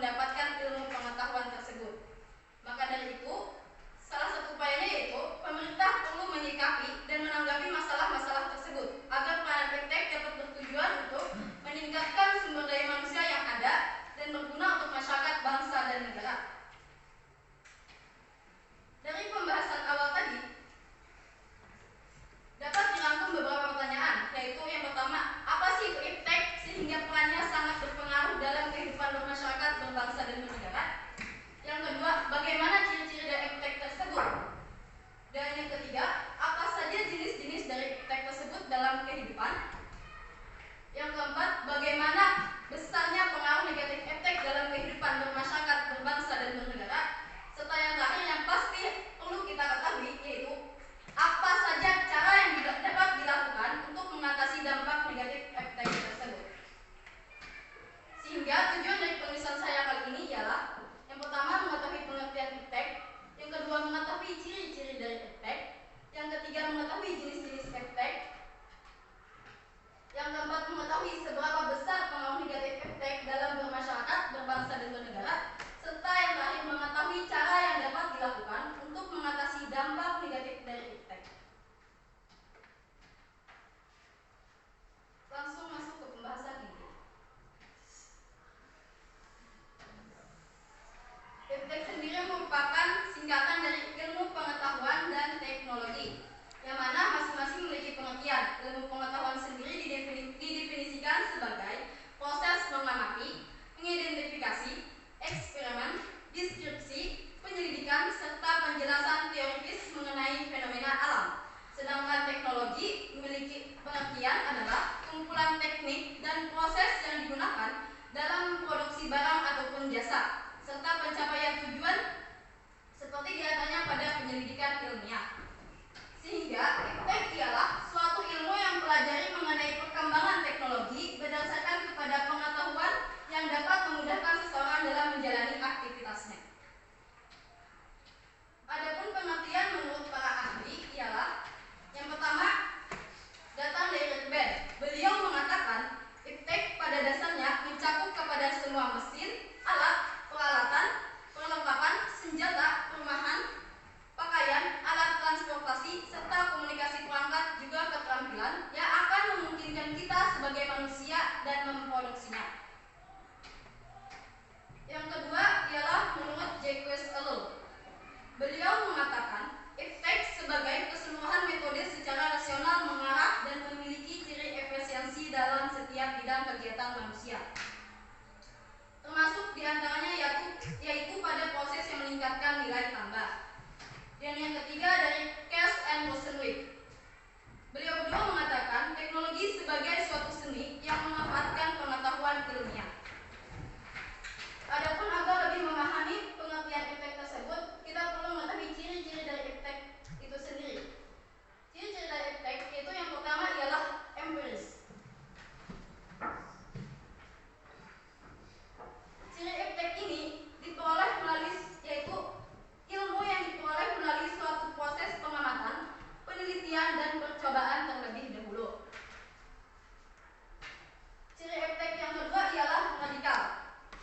mendapatkan ilmu pengetahuan tersebut. Maka dari itu, salah satu upayanya yaitu pemerintah perlu menyikapi dan menanggapi masalah-masalah tersebut agar peranan iptek dapat bertujuan untuk meningkatkan sumber daya manusia yang ada dan berguna untuk masyarakat, bangsa, dan negara. Dari pembahasan awal tadi dapat dirangkum beberapa pertanyaan, yaitu yang pertama, apa sih itu iptek sehingga perannya sangat berpengaruh dalam kehidupan bermasyarakat, berbangsa, dan bernegara? Yang kedua, bagaimana ciri-ciri dari iptek tersebut? Dan yang ketiga, apa saja jenis-jenis dari iptek tersebut dalam kehidupan? Yang keempat, bagaimana besarnya pengaruh negatif iptek dalam kehidupan bermasyarakat, berbangsa, dan bernegara? Serta yang terakhir yang pasti perlu kita ketahui yaitu apa saja cara yang dapat dilakukan untuk mengatasi dampak negatif iptek tersebut. Sehingga tujuan dari penulisan saya kali ini ialah yang pertama mengetahui pengertian iptek, yang kedua mengetahui ciri-ciri dari iptek, yang ketiga mengetahui jenis-jenis iptek, yang keempat mengetahui seberapa besar pengaruh negatif iptek dalam bermasyarakat, berbangsa, dan bernegara, serta yang terakhir mengetahui cara yang dapat dilakukan untuk mengatasi dampak negatif dari iptek. Langsung masuk ke pembahasan ini. Iptek sendiri merupakan singkatan dari ilmu pengetahuan dan teknologi, yang mana masing-masing memiliki pengertian. Ilmu pengetahuan sendiri didefinisikan sebagai proses mengamati, mengidentifikasi, eksperimen, deskripsi, penyelidikan, serta penjelasan teoritis mengenai fenomena alam. Sedangkan teknologi memiliki pengertian adalah kumpulan teknik dan proses yang digunakan dalam produksi barang ataupun jasa, serta pencapaian tujuan seperti diantaranya pada penyelidikan ilmiah. Sehingga iptek ialah suatu ilmu yang pelajari mengenai perkembangan teknologi berdasarkan kepada pengetahuan yang dapat memudahkan seseorang dalam menjalani aktivitasnya. Adapun pengertian menurut para ahli ialah yang pertama, datang dari Redben. Beliau mengatakan iptek pada dasarnya mencakup kepada semua mesin, alat, peralatan, perlengkapan, senjata, perumahan, pakaian, alat transportasi, serta komunikasi perangkat, juga keterampilan yang akan memungkinkan kita sebagai manusia dan memproduksinya. Yang kedua ialah menurut Jacques Ellul. Beliau mengatakan iptek sebagai keseluruhan metode secara rasional mengarah dan memiliki ciri efisiensi dalam setiap bidang kegiatan manusia, termasuk diantaranya yaitu pada proses yang meningkatkan nilai tambah. Dan yang ketiga dari Cass and Rosenwig. Beliau berdua mengatakan teknologi sebagai suatu seni yang memanfaatkan pengetahuan ilmiah. Adapun agar lebih memahami pengertian iptek tersebut, kita perlu mengetahui ciri-ciri dari iptek itu sendiri. Ciri-ciri dari iptek yaitu yang pertama ialah empiris. Ciri iptek ini diperoleh melalui yaitu ilmu yang diperoleh melalui suatu proses pengamatan, penelitian, dan percobaan terlebih dahulu. Ciri iptek yang kedua ialah radikal.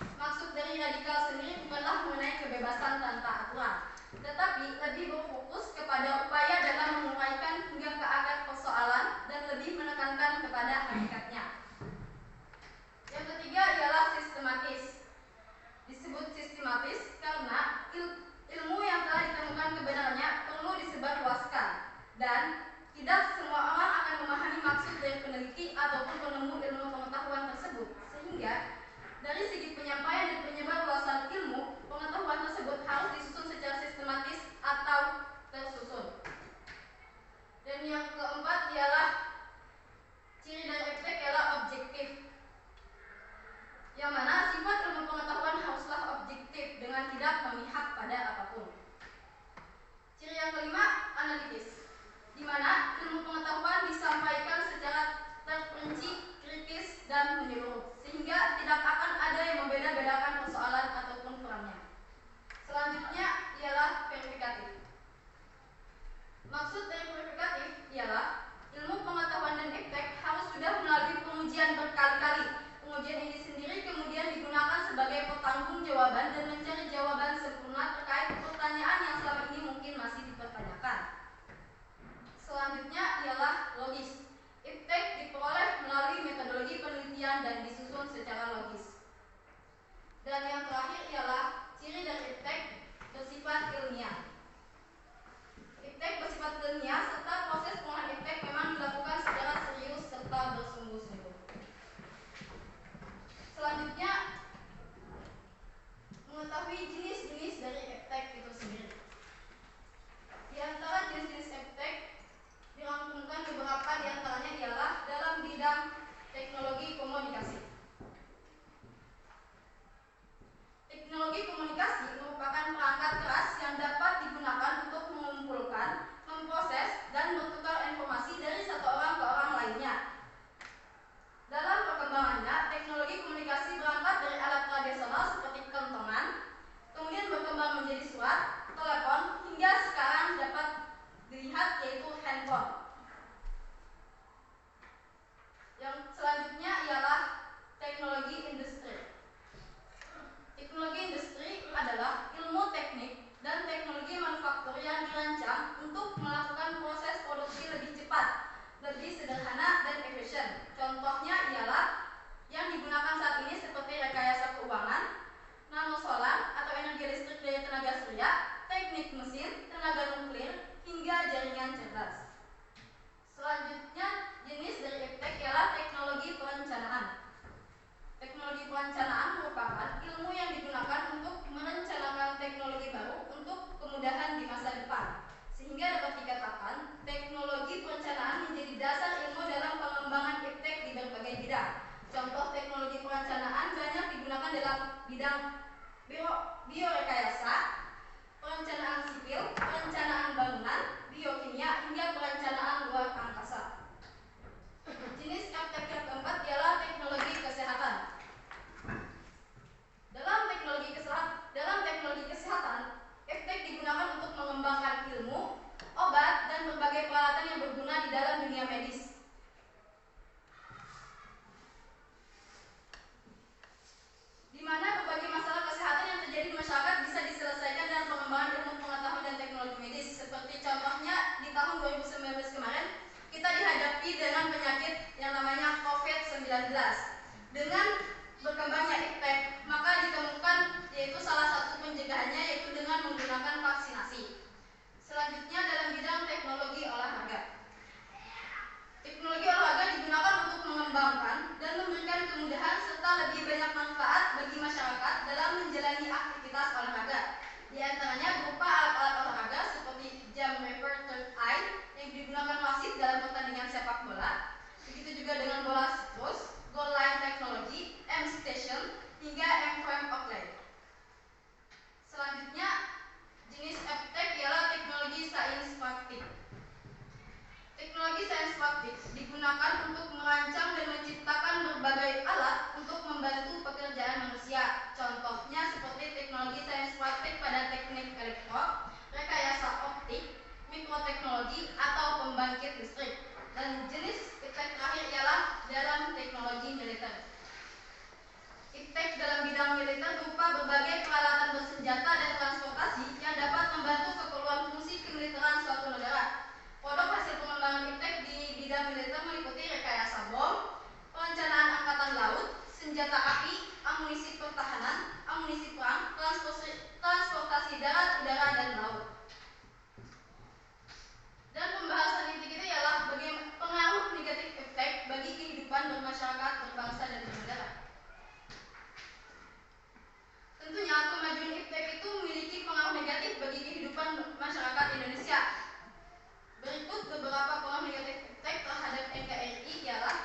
Maksud dari radikal sendiri bukanlah mengenai kebebasan tanpa aturan, tetapi lebih berfokus kepada upaya dalam menguraikan hingga ke akar persoalan dan lebih menekankan kepada hakikatnya. Yang ketiga ialah sistematis. Disebut sistematis karena ilmu yang telah ditemukan kebenarannya perlu disebarluaskan dan tidak semua orang akan memahami maksud dari peneliti ataupun penemu ilmu pengetahuan tersebut, sehingga dari segi penyampaian dan penyebarluasan ilmu pengetahuan tersebut harus disusun secara sistematis atau tersusun. Dan yang keempat ialah ciri dari iptek ialah objektif, yang mana sifat ilmu pengetahuan haruslah objektif dengan tidak memihak pada apapun. Ciri yang kelima, analitis, di mana ilmu pengetahuan disampaikan secara terperinci, kritis, dan menyeluruh, sehingga tidak akan ada yang membeda-bedakan persoalan ataupun perannya. Selanjutnya ialah verifikatif. Maksud dari verifikatif ialah ilmu pengetahuan dan iptek harus sudah melalui pengujian berkali-kali. Pengujian ini sendiri kemudian digunakan sebagai pertanggungjawab secara logis. Dan yang terakhir ialah ciri dari iptek bersifat ilmiah. Iptek bersifat ilmiah serta proses pengolahan iptek memang dilakukan secara serius serta bersungguh-sungguh. Selanjutnya, mengetahui jenis-jenis dari iptek itu sendiri. Di antara jenis-jenis iptek dirangkumkan beberapa di antaranya ialah dalam bidang teknologi komunikasi. Teknologi komunikasi merupakan perangkat keras yang dapat digunakan untuk mengumpulkan, memproses, dan bertukar informasi dari satu orang ke orang lainnya. Dalam perkembangannya, teknologi komunikasi berangkat dari alat tradisional seperti kentongan, kemudian berkembang menjadi surat, telepon, hingga sekarang dapat dilihat yaitu handphone. Yang selanjutnya ialah teknologi industri. Teknologi industri adalah ilmu teknik dan teknologi manufaktur yang dirancang untuk melakukan proses produksi lebih cepat, lebih sederhana dan efisien. Contohnya ialah yang digunakan saat ini seperti rekayasa keuangan, nanosolar atau energi listrik dari tenaga surya, teknik mesin, tenaga nuklir, hingga jaringan cerdas. Selanjutnya, jenis dari iptek ialah teknologi perencanaan. Teknologi perencanaan merupakan ilmu yang digunakan untuk merencanakan teknologi baru untuk kemudahan di masa depan. Sehingga dapat dikatakan, teknologi perencanaan menjadi dasar ilmu dalam pengembangan iptek di berbagai bidang. Contoh teknologi perencanaan banyak digunakan dalam bidang biorekayasa, perencanaan sipil, perencanaan bangunan, biokimia, hingga perencanaan luar angkasa. Jenis iptek yang keempat ialah teknologi kesehatan. Dalam teknologi kesehatan, iptek digunakan untuk mengembangkan ilmu, obat, dan berbagai peralatan yang berguna di dalam dunia medis. Di mana berbagai masalah kesehatan yang terjadi di masyarakat bisa diselesaikan dengan pengembangan ilmu pengetahuan dan teknologi medis. Seperti contohnya di tahun 2019 kemarin, kita dihadapi dengan penyakit yang namanya COVID-19. Dengan berkembangnya iptek, maka ditemukan yaitu salah satu pencegahannya yaitu dengan menggunakan vaksinasi. Selanjutnya dalam bidang teknologi olahraga. Teknologi olahraga digunakan untuk mengembangkan dan memberikan kemudahan serta lebih banyak manfaat bagi masyarakat dalam menjalani aktivitas olahraga. Di antaranya berupa alat-alat olahraga seperti jam refer third eye yang digunakan masif dalam pertandingan sepak bola. Begitu juga dengan bola strus, goal line technology, M-station, hingga M-frame outlet. Selanjutnya, jenis iptek ialah teknologi sains praktik. Teknologi sains praktik digunakan untuk merancang dan menciptakan berbagai alat untuk membantu pekerjaan manusia. Contohnya seperti teknologi sains praktik pada teknik elektro, rekayasa optik, mikroteknologi, atau pembangkit listrik. Dan jenis iptek terakhir ialah dalam teknologi militer. Iptek dalam bidang militer berupa berbagai peralatan bersenjata dan transportasi yang dapat membantu keperluan fungsi kemiliteran suatu negara. Produk hasil pengembangan iptek di bidang militer meliputi rekayasa bom, perencanaan angkatan laut, senjata api, amunisi pertahanan, amunisi perang, transportasi darat, udara, dan laut. Dan pembahasan inti kita ialah bagaimana pengaruh negatif iptek bagi kehidupan bermasyarakat, berbangsa, dan bernegara. Tentunya kemajuan iptek itu memiliki pengaruh negatif bagi kehidupan masyarakat Indonesia. Berikut beberapa pengaruh negatif iptek terhadap NKRI ialah: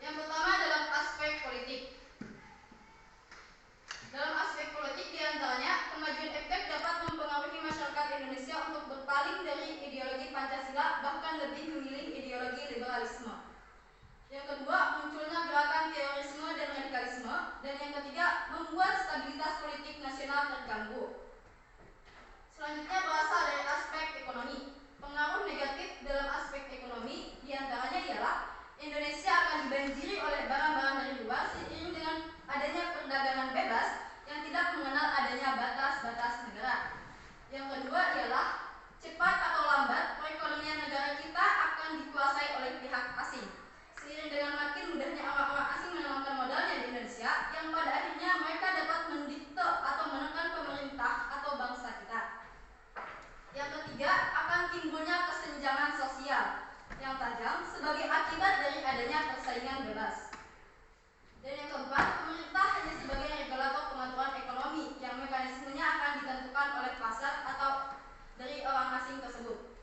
yang pertama dalam aspek politik. Dalam aspek politik diantaranya, kemajuan iptek dapat mempengaruhi masyarakat Indonesia untuk berpaling dari ideologi Pancasila, bahkan lebih memilih ideologi liberalisme. pilihan bebas. Dan yang keempat, pemerintah hanya sebagai regulator pengaturan ekonomi yang mekanismenya akan ditentukan oleh pasar atau dari orang asing tersebut.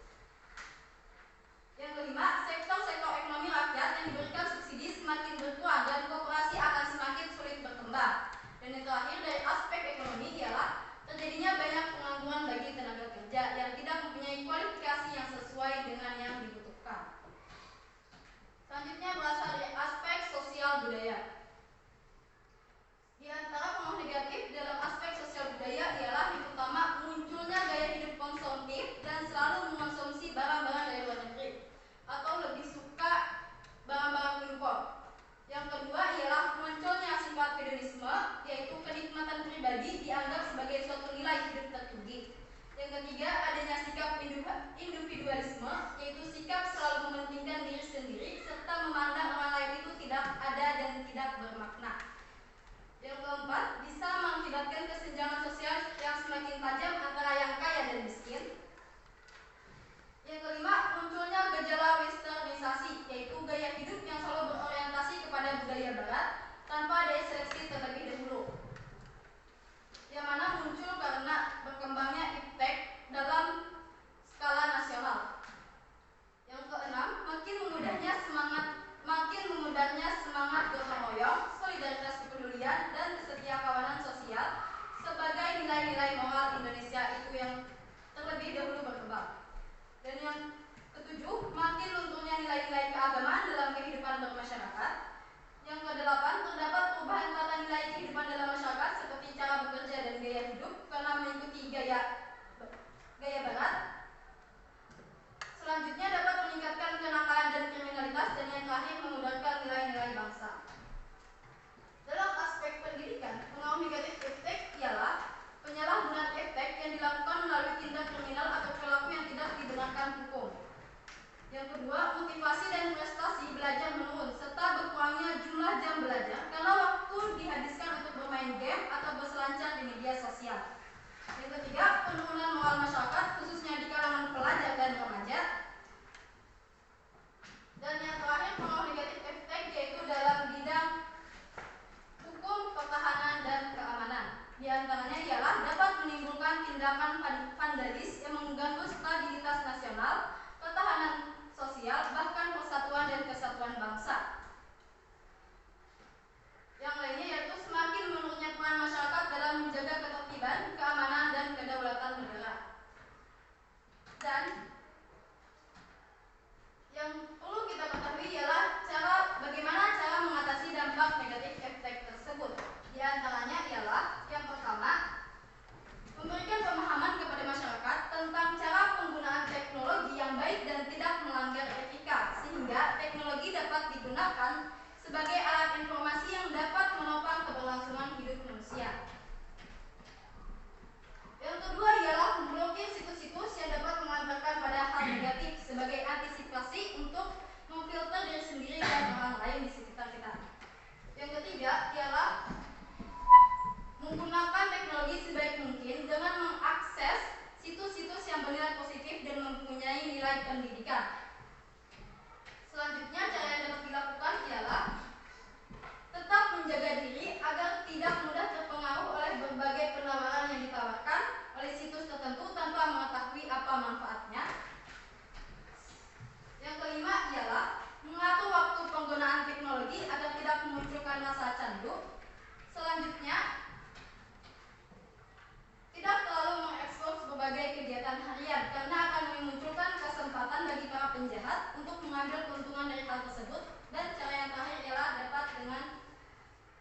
Yang kelima, sektor-sektor ekonomi rakyat yang diberikan subsidi semakin berkurang dan koperasi akan semakin sulit berkembang. Dan yang terakhir, dari aspek ekonomi ialah terjadinya banyak pengangguran bagi tenaga kerja yang tidak mempunyai kualifikasi yang sesuai dengan yang dibutuhkan. Selanjutnya berasal dari aspek sosial budaya. Di antara pengaruh negatif dalam aspek sosial budaya ialah yang pertama, munculnya gaya hidup konsumtif dan selalu mengonsumsi barang-barang dari luar negeri atau lebih suka barang-barang impor. Yang kedua ialah munculnya sifat hedonisme, yaitu kenikmatan pribadi dianggap sebagai suatu nilai hidup tertinggi. Yang ketiga, adanya sikap individualisme, yaitu sikap selalu mementingkan diri sendiri serta memandang orang lain itu tidak ada dan tidak bermakna. Yang keempat, bisa mengakibatkan kesenjangan sosial yang semakin tajam antara yang kaya dan miskin. Yang kelima, munculnya gejala westernisasi, yaitu gaya hidup yang selalu berorientasi kepada budaya barat tanpa ada seleksi terlebih dahulu, yang mana muncul karena berkembangnya iptek dalam skala nasional. Yang keenam, makin memudahnya semangat gotong royong, solidaritas kepedulian, dan kesetiakawanan sosial sebagai nilai-nilai moral Indonesia itu yang terlebih dahulu berkembang. Dan yang ketujuh, makin lunturnya nilai-nilai keagamaan dalam kehidupan bermasyarakat. Yang kedelapan, terdapat perubahan tata nilai kehidupan dalam masyarakat seperti cara bekerja dan gaya hidup karena mengikuti gaya barat. Selanjutnya dapat meningkatkan kenakalan dan kriminalitas, dan yang terakhir memudarkan nilai-nilai bangsa. Dalam aspek pendidikan, pengaruh negatif iptek ialah penyalahgunaan iptek yang dilakukan melalui tindak kriminal atau perilaku yang tidak dibenarkan hukum. Yang kedua, motivasi dan prestasi belajar menurun serta berkurangnya jumlah jam belajar karena waktu dihabiskan untuk bermain game atau berselancar di media sosial. Yang ketiga, penurunan moral masyarakat khususnya di kalangan pelajar dan remaja. Dan yang terakhir, pengaruh negatif iptek yaitu dalam bidang hukum, pertahanan, dan keamanan. Di antaranya ialah dapat menimbulkan tindakan vandalis yang mengganggu stabilitas nasional, ketahanan sosial, bahkan persatuan dan kesatuan bangsa. Yang lainnya yaitu semakin menurunnya peran masyarakat dalam menjaga ketertiban, keamanan, dan kedaulatan negara. Dan yang perlu kita ketahui ialah bagaimana cara mengatasi dampak negatif iptek tersebut. Di antaranya ialah yang pertama, memberikan pemahaman kepada masyarakat tentang cara penggunaan teknologi yang baik dan tidak melanggar etika, sehingga teknologi dapat digunakan sebagai alat informasi yang dapat menopang keberlangsungan hidup manusia. Yang kedua ialah memblokir situs-situs yang dapat mengantarkan pada hal negatif sebagai antisipasi untuk memfilter diri sendiri dan orang lain di sekitar kita. Yang ketiga ialah menggunakan teknologi sebaik mungkin dengan mengakses situs-situs yang bernilai positif dan mempunyai nilai pendidikan. Selanjutnya, cara yang dapat dilakukan ialah tetap menjaga diri agar tidak mudah terpengaruh oleh berbagai penawaran yang ditawarkan oleh situs tertentu tanpa mengetahui apa manfaatnya. Yang kelima ialah mengatur waktu penggunaan teknologi agar tidak memunculkan rasa candu. Selanjutnya, tidak terlalu mengekspos berbagai kegiatan harian karena akan memunculkan kesempatan bagi para penjahat untuk mengambil keuntungan dari hal tersebut. Dan cara yang terakhir ialah dapat dengan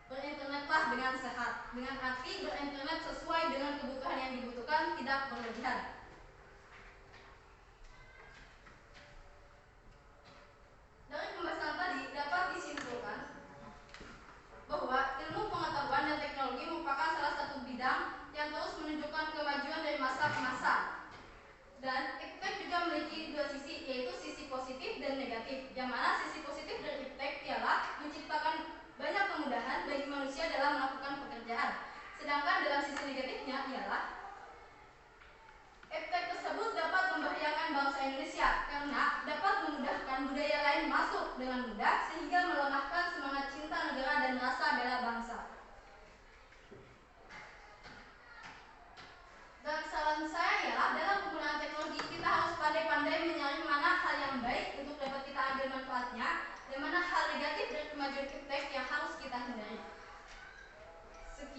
berinternetlah dengan sehat, dengan arti berinternet sesuai dengan kebutuhan yang dibutuhkan, tidak berlebihan. Dari pembahasan tadi dapat disimpulkan bahwa ilmu pengetahuan dan teknologi merupakan salah satu bidang yang terus menunjukkan kemajuan dari masa ke masa. Dan iptek juga memiliki dua sisi, yaitu sisi positif dan negatif. Yang mana sisi positif dari iptek ialah menciptakan banyak kemudahan bagi manusia dalam melakukan pekerjaan. Sedangkan dalam sisi negatifnya ialah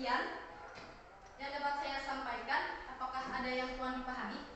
Sekian yang dapat saya sampaikan. Apakah ada yang kurang dipahami?